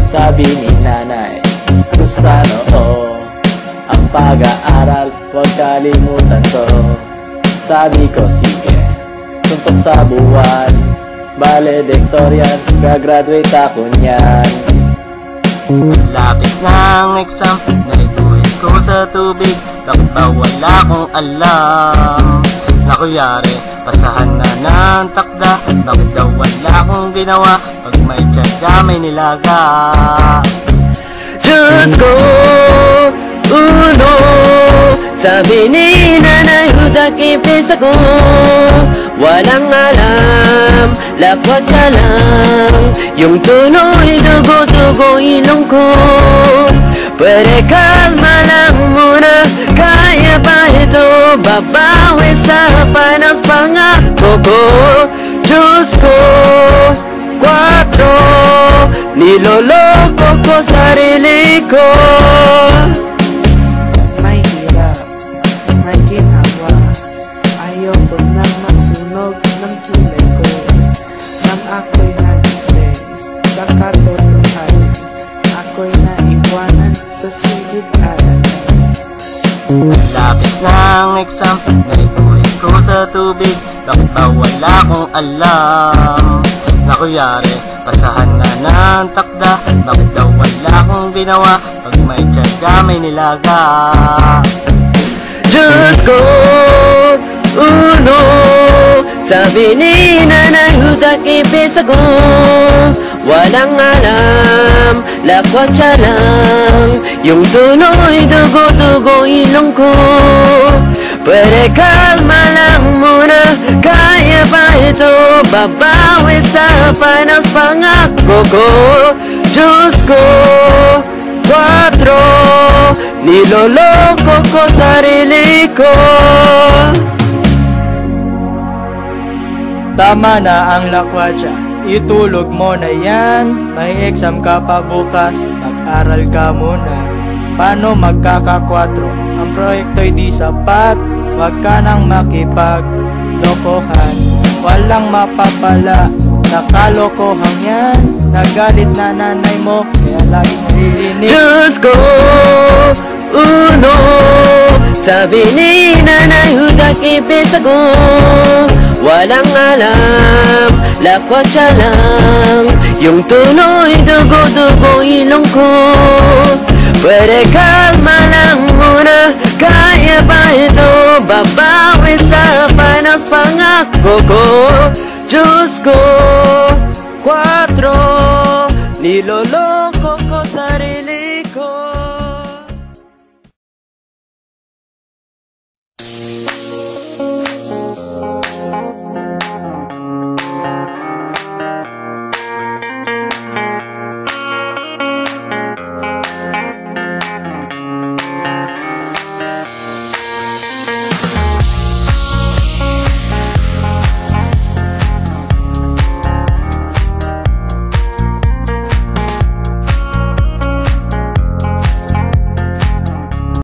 Sabi ni nanay, Kusano, ang pag-aaral, huwag kalimutan to. Sabi ko, sige, suntok sa buwan, valedictorian, gagraduate ako niyan. Malapit ng exam, nalituin ko sa tubig, takta wala kong alam. Nakuyari, pasahan na ng takda, bakit daw wala kong ginawa, pag may tiyaga may nilaga. Diyos ko, uno, sabi ni nanay, hudak ipis ako. Walang alam, lakwat siya lang, yung tunoy, dugo-dugo ilong ko. Pwede kalma lang muna, kaya pa ito, babawi sa panos pangako ko. Diyos ko, 4, niloloko ko sarili ko. May hirap, may ginawa, ayoko nang magsunog ng kilay ko. Nang ako'y nagising sa katotohanan, ako'y naiwanan sa silid alala. Malapit ng exam, nalituin ko sa tubig, bakit ba wala kong alam. Nakuyari, pasahan na ng takda, bakit daw wala kong ginawa, pag may tiyaga may nilaga. Diyos ko, uno, sabi ni nanay, hudak ipis ako. Walang alam, lakwat siya lang, yung tunoy, dugo-dugo ilong ko. Pwede kalma lang muna, kaya pa ito, babawi sa panos pangako ko. Diyos ko, 4, niloloko ko sarili ko. Tama na ang lakwatsa, itulog mo na yan. May exam ka pa bukas, mag-aral ka muna. Paano magkaka-4? Ang proyekto'y di sapat, wag ka nang makipaglokohan. Walang mapapala, nakalokohan yan. Nagalit na nanay mo, kaya laging naiinig. Diyos ko, uno, sabi ni nanay, hudak ipis ako. Walang alam, lakwat siya lang, yung tunoy, dugo-dugo ilong ko. Pwede kalma lang muna, kaya pa ito, babawi sa panos pangako ko. Diyos ko, 4, niloloko